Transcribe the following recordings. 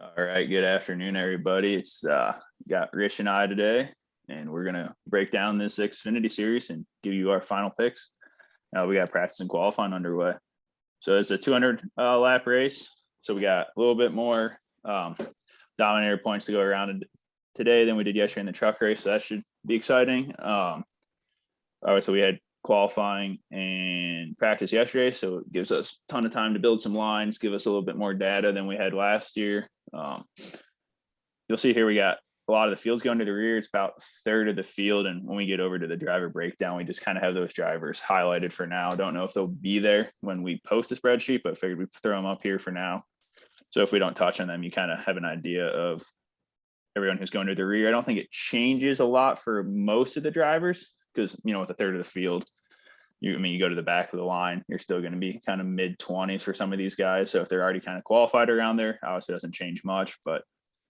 All right, good afternoon, everybody. It's got Rich and I today, and we're gonna break down this Xfinity series and give you our final picks. We got practice and qualifying underway, so it's a 200 lap race. So we got a little bit more dominator points to go around today than we did yesterday in the truck race, so that should be exciting. All right, so we had qualifying and practice yesterday, so it gives us a ton of time to build some lines, give us a little bit more data than we had last year. You'll see here we got a lot of the fields going to the rear. It's about a third of the field, and when we get over to the driver breakdown, we just kind of have those drivers highlighted for now. Don't know if they'll be there when we post the spreadsheet, but figured we'd throw them up here for now. So if we don't touch on them, you kind of have an idea of everyone who's going to the rear. I don't think it changes a lot for most of the drivers because, with a third of the field, you go to the back of the line, you're still going to be kind of mid-20s for some of these guys. So if they're already kind of qualified around there, obviously it doesn't change much. But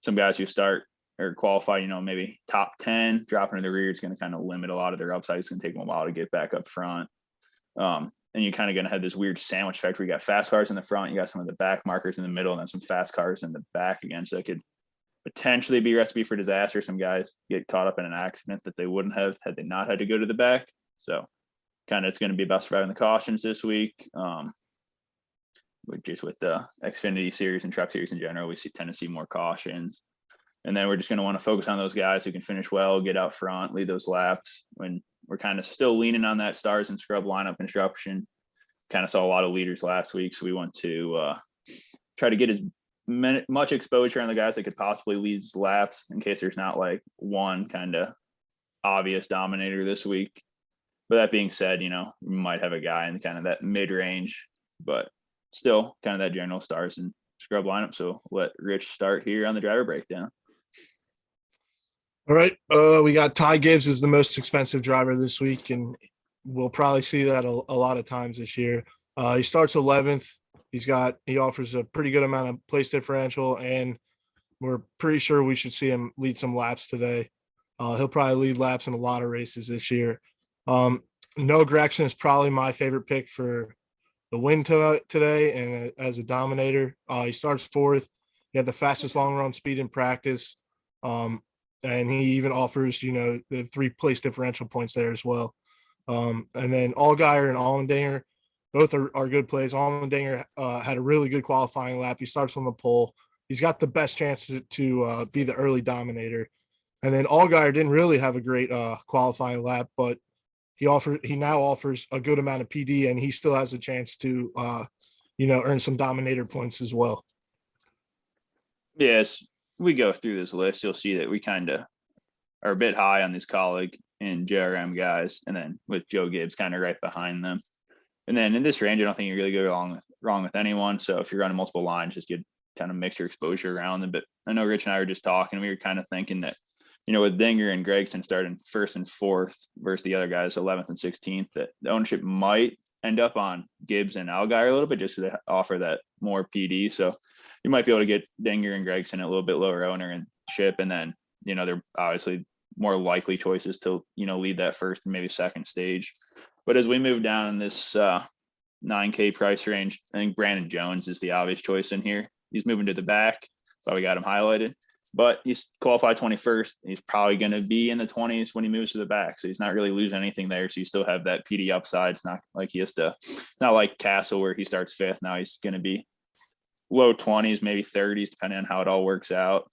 some guys who start or qualify, maybe top 10, dropping to the rear, it's going to kind of limit a lot of their upside. It's going to take them a while to get back up front. And you're kind of going to have this weird sandwich effect where you got fast cars in the front, you got some of the back markers in the middle, and then some fast cars in the back again. So it could potentially be a recipe for disaster. Some guys get caught up in an accident that they wouldn't have had they not had to go to the back. So kind of it's going to be about surviving the cautions this week. Just with the Xfinity series and truck series in general, we tend to see more cautions. And then we're just going to want to focus on those guys who can finish well, get out front, lead those laps. When we're kind of still leaning on that stars and scrub lineup construction, kind of saw a lot of leaders last week. So we want to try to get as much exposure on the guys that could possibly lead laps in case there's not like one kind of obvious dominator this week. But that being said, we might have a guy in kind of that mid-range, but still kind of that general stars and scrub lineup. So let Rich start here on the driver breakdown. All right. We got Ty Gibbs as the most expensive driver this week, and we'll probably see that a lot of times this year. He starts 11th. He offers a pretty good amount of place differential, and we're pretty sure we should see him lead some laps today. He'll probably lead laps in a lot of races this year. Noah Gragson is probably my favorite pick for the win today, and as a dominator, he starts 4th. He had the fastest long run speed in practice, and he even offers the 3 place differential points there as well. And then Allgaier and Allmendinger, both are good plays. Allmendinger had a really good qualifying lap. He starts on the pole. He's got the best chance to be the early dominator. And then Allgaier didn't really have a great qualifying lap, but he now offers a good amount of PD, and he still has a chance to earn some dominator points as well. Yes, we go through this list, you'll see that we kind of are a bit high on these colleague and JRM guys, and then with Joe Gibbs kind of right behind them. And then in this range, I don't think you really go wrong with anyone. So if you're running multiple lines, just get kind of mix your exposure around them. But I know Rich and I were just talking. We were kind of thinking that, with Dinger and Gregson starting 1st and 4th versus the other guys 11th and 16th, that the ownership might end up on Gibbs and Allgaier a little bit just to offer that more PD. So you might be able to get Dinger and Gregson a little bit lower ownership, and then they're obviously more likely choices to lead that first and maybe second stage. But as we move down in this 9K price range, I think Brandon Jones is the obvious choice in here. He's moving to the back, so we got him highlighted. But he's qualified 21st. He's probably going to be in the 20s when he moves to the back. So he's not really losing anything there. So you still have that PD upside. It's not like it's not like Castle where he starts 5th. Now he's going to be low 20s, maybe 30s, depending on how it all works out.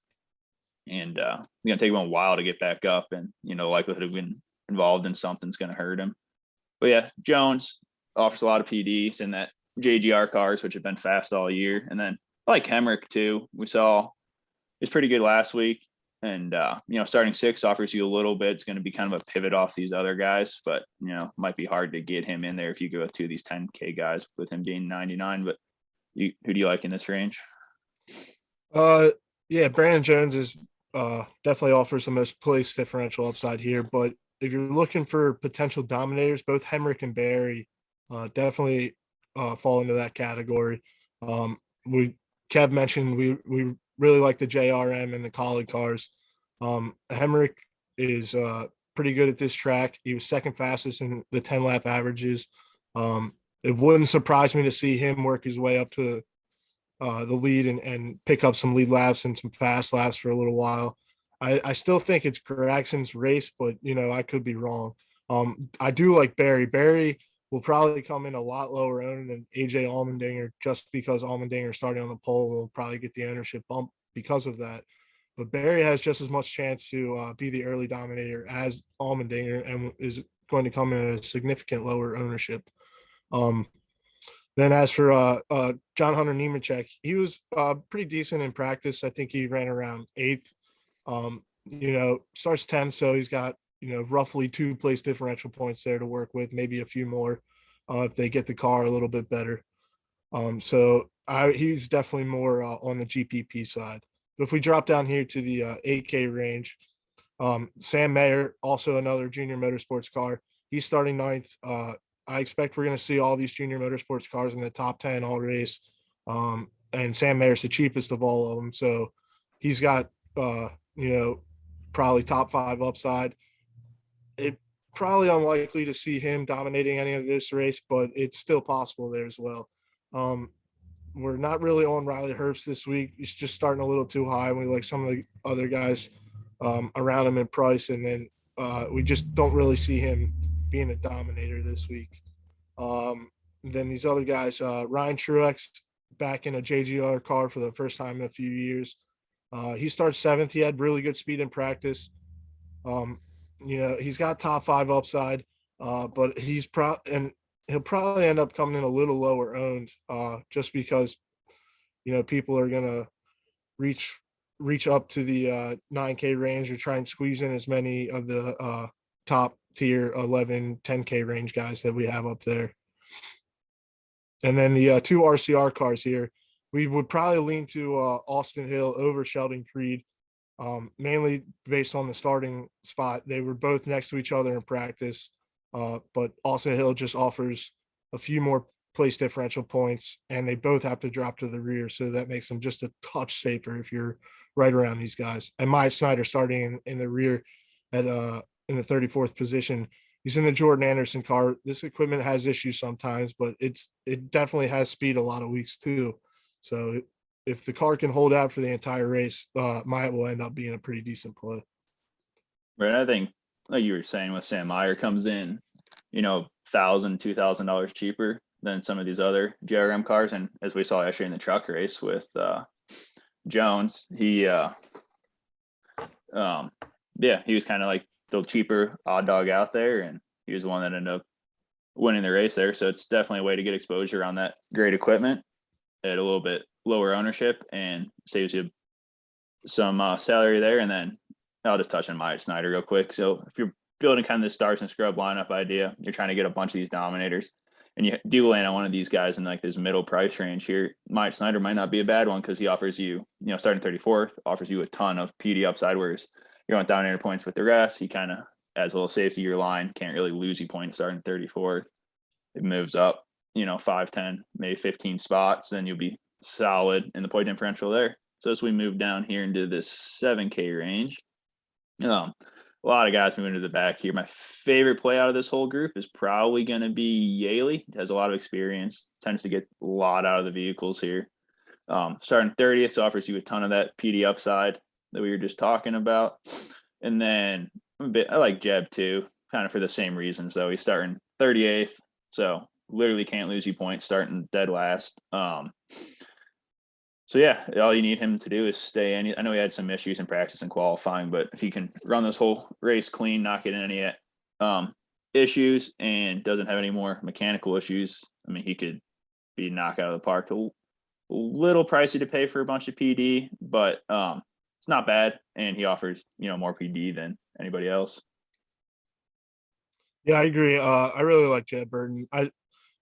And it's going to take him a while to get back up. And, likelihood of being involved in something's going to hurt him. But yeah, Jones offers a lot of PDs in that JGR cars, which have been fast all year. And then I like Hemrick too. We saw he's pretty good last week. And, starting 6 offers you a little bit. It's going to be kind of a pivot off these other guys, but, might be hard to get him in there if you go with 2 of these 10K guys with him being 99. But who do you like in this range? Yeah, Brandon Jones is definitely offers the most place differential upside here. But if you're looking for potential dominators, both Hemrick and Barry definitely fall into that category. Kev mentioned we really like the JRM and the colleague cars. Hemrick is pretty good at this track. He was 2nd fastest in the 10 lap averages. It wouldn't surprise me to see him work his way up to the lead and pick up some lead laps and some fast laps for a little while. I still think it's Graxon's race, but I could be wrong. I do like Barry. Barry will probably come in a lot lower owned than AJ Allmendinger just because Allmendinger starting on the pole will probably get the ownership bump because of that. But Barry has just as much chance to be the early dominator as Allmendinger and is going to come in at a significant lower ownership. Then as for John Hunter Nemechek, he was pretty decent in practice. I think he ran around 8th. Starts 10th, so he's got roughly 2 place differential points there to work with, maybe a few more if they get the car a little bit better. He's definitely more on the GPP side. But if we drop down here to the 8K range, Sam Mayer, also another junior motorsports car, he's starting 9th. I expect we're going to see all these junior motorsports cars in the top 10 all race. And Sam Mayer's the cheapest of all of them. So he's got, probably top 5 upside. It probably unlikely to see him dominating any of this race, but it's still possible there as well. We're not really on Riley Herbst this week. He's just starting a little too high. We like some of the other guys around him in price, and then we just don't really see him being a dominator this week. Then these other guys, Ryan Truax back in a JGR car for the first time in a few years. He starts 7th. He had really good speed in practice. He's got top 5 upside, but he'll probably end up coming in a little lower owned just because, people are going to reach up to the 9K range or try and squeeze in as many of the top tier 11, 10K range guys that we have up there. And then the 2 RCR cars here, we would probably lean to Austin Hill over Sheldon Creed, mainly based on the starting spot. They were both next to each other in practice, but Austin Hill just offers a few more place differential points, and they both have to drop to the rear, so that makes them just a touch safer if you're right around these guys. And Myatt Snyder starting in the rear at in the 34th position. He's in the Jordan Anderson car. This equipment has issues sometimes, but it definitely has speed a lot of weeks too. So if the car can hold out for the entire race, Myatt will end up being a pretty decent play. Right. I think, like you were saying, with Sam Meyer comes in, $1,000, $2,000 cheaper than some of these other JRM cars. And as we saw actually in the truck race with Jones, he was kind of like the cheaper odd dog out there, and he was the one that ended up winning the race there. So it's definitely a way to get exposure on that great equipment at a little bit lower ownership and saves you some salary there. And then I'll just touch on Myatt Snyder real quick. So if you're building kind of the stars and scrub lineup idea, you're trying to get a bunch of these dominators, and you do land on one of these guys in like this middle price range here, Myatt Snyder might not be a bad one because he offers you, starting 34th, offers you a ton of PD upside, whereas you're on dominator points with the rest. He kind of adds a little safety to your line, can't really lose you points starting 34th. It moves up, 5, 10, maybe 15 spots, and you'll be solid in the point differential there. So as we move down here into this 7K range, a lot of guys moving to the back here. My favorite play out of this whole group is probably going to be Yaley. Has a lot of experience, tends to get a lot out of the vehicles here. Starting 30th, so offers you a ton of that PD upside that we were just talking about. And then I like Jeb too, kind of for the same reasons though. He's starting 38th, so literally can't lose you points starting dead last. So yeah, all you need him to do is stay in. I know he had some issues in practice and qualifying, but if he can run this whole race clean, not get any issues, and doesn't have any more mechanical issues, I mean, he could be knocked out of the park. A little pricey to pay for a bunch of PD, but it's not bad, and he offers more PD than anybody else. Yeah, I agree. I really like Jed Burton.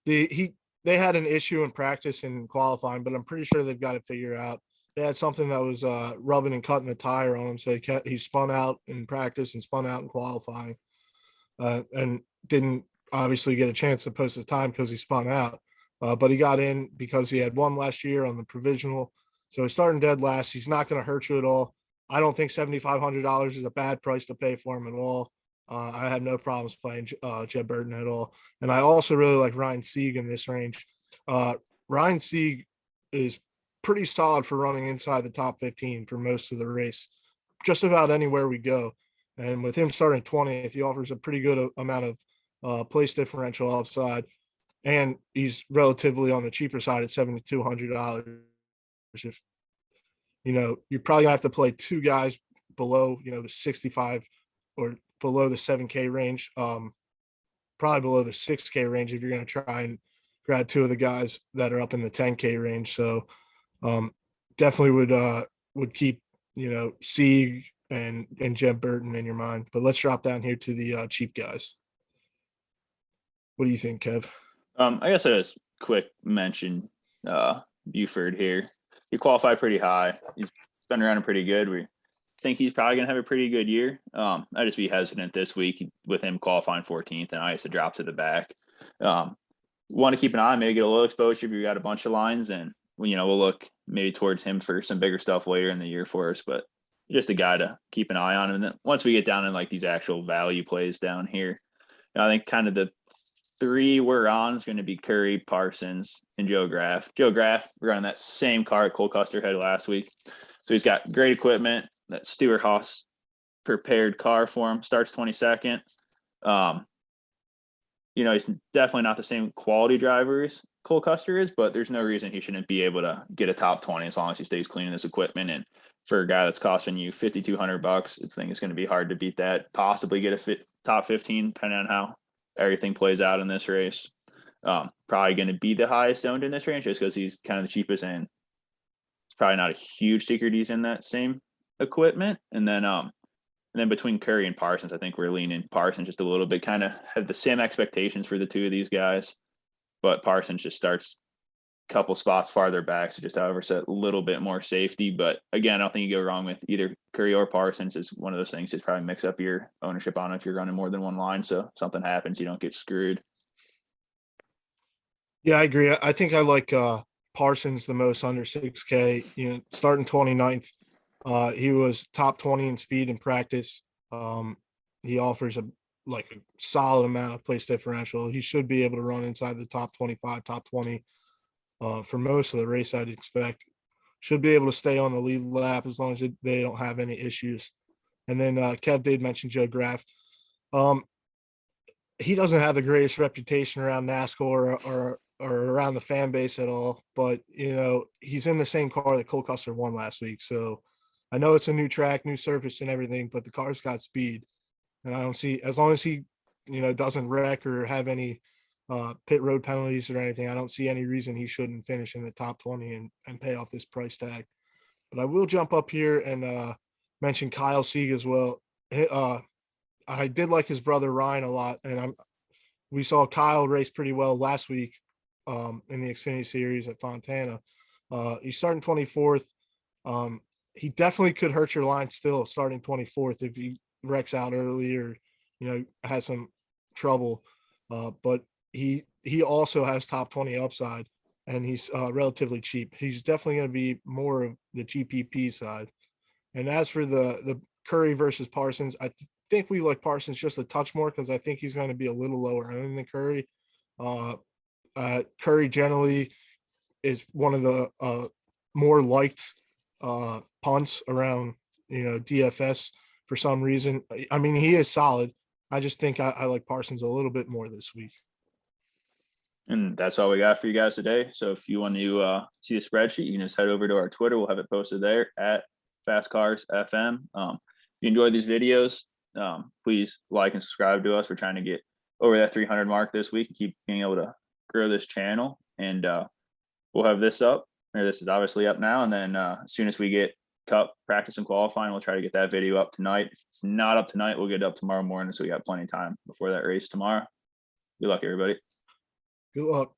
They had an issue in practice and qualifying, but I'm pretty sure they've got it figured out. They had something that was rubbing and cutting the tire on him, so he spun out in practice and spun out in qualifying, and didn't obviously get a chance to post his time because he spun out. But he got in because he had won last year on the provisional, so he's starting dead last. He's not going to hurt you at all. I don't think $7,500 is a bad price to pay for him at all. I have no problems playing Jed Burton at all. And I also really like Ryan Sieg in this range. Ryan Sieg is pretty solid for running inside the top 15 for most of the race, just about anywhere we go. And with him starting 20th, he offers a pretty good amount of place differential upside. And he's relatively on the cheaper side at $7,200. If, you're probably gonna have to play two guys below, the 65 or below the 7K range, probably below the 6K range if you're going to try and grab two of the guys that are up in the 10K range. So definitely would keep, Sieg and Jeb Burton in your mind. But let's drop down here to the cheap guys. What do you think, Kev? I guess I just quick mention Buford here. He qualified pretty high. He's been around pretty good. We think he's probably going to have a pretty good year. I just be hesitant this week with him qualifying 14th, and I used to drop to the back. Want to keep an eye, maybe get a little exposure if you got a bunch of lines, and we'll look maybe towards him for some bigger stuff later in the year for us. But just a guy to keep an eye on. And then once we get down in like these actual value plays down here, I think kind of the three we're on is going to be Curry, Parsons, and Joe Graff. Joe Graff, we're running that same car at Cole Custer had last week. So he's got great equipment. That Stewart Haas prepared car for him. Starts 22nd. He's definitely not the same quality driver as Cole Custer is, but there's no reason he shouldn't be able to get a top 20 as long as he stays clean in this equipment. And for a guy that's costing you $5,200, I think it's going to be hard to beat that. Possibly get a top 15, depending on how everything plays out in this race. Probably going to be the highest owned in this range just because he's kind of the cheapest, and it's probably not a huge secret he's in that same equipment. And then between Curry and Parsons, I think we're leaning Parsons just a little bit, kind of have the same expectations for the two of these guys, but Parsons just starts a couple spots farther back. So just however, set a little bit more safety. But again, I don't think you go wrong with either Curry or Parsons. Is one of those things, just probably mix up your ownership on it if you're running more than one line. So if something happens, you don't get screwed. Yeah, I agree. I think I like Parsons the most under 6K, starting 29th. He was top 20 in speed in practice. He offers a solid amount of place differential. He should be able to run inside the top 25, top 20 for most of the race, I'd expect. Should be able to stay on the lead lap as long as they don't have any issues. And then Kev did mention Joe Graff. He doesn't have the greatest reputation around NASCAR or around the fan base at all, but he's in the same car that Cole Custer won last week. So I know it's a new track, new surface and everything, but the car's got speed. And I don't see, as long as he, doesn't wreck or have any pit road penalties or anything, I don't see any reason he shouldn't finish in the top 20 and pay off this price tag. But I will jump up here and mention Kyle Sieg as well. I did like his brother Ryan a lot, and we saw Kyle race pretty well last week in the Xfinity series at Fontana. He's starting 24th. He definitely could hurt your line still starting 24th if he wrecks out early or has some trouble. But he also has top 20 upside, and he's relatively cheap. He's definitely going to be more of the GPP side. And as for the Curry versus Parsons, I think we like Parsons just a touch more because I think he's going to be a little lower than Curry. Curry generally is one of the more liked punts around DFS for some reason. I mean, he is solid. I just think I like Parsons a little bit more this week. And that's all we got for you guys today. So if you want to see the spreadsheet, you can just head over to our Twitter. We'll have it posted there at Fast Cars FM. If you enjoy these videos, please like and subscribe to us. We're trying to get over that 300 mark this week and keep being able to grow this channel. And we'll have this up, or this is obviously up now. And then as soon as we get Cup practice and qualifying, we'll try to get that video up tonight. If it's not up tonight, we'll get it up tomorrow morning. So we got plenty of time before that race tomorrow. Good luck, everybody. Good luck.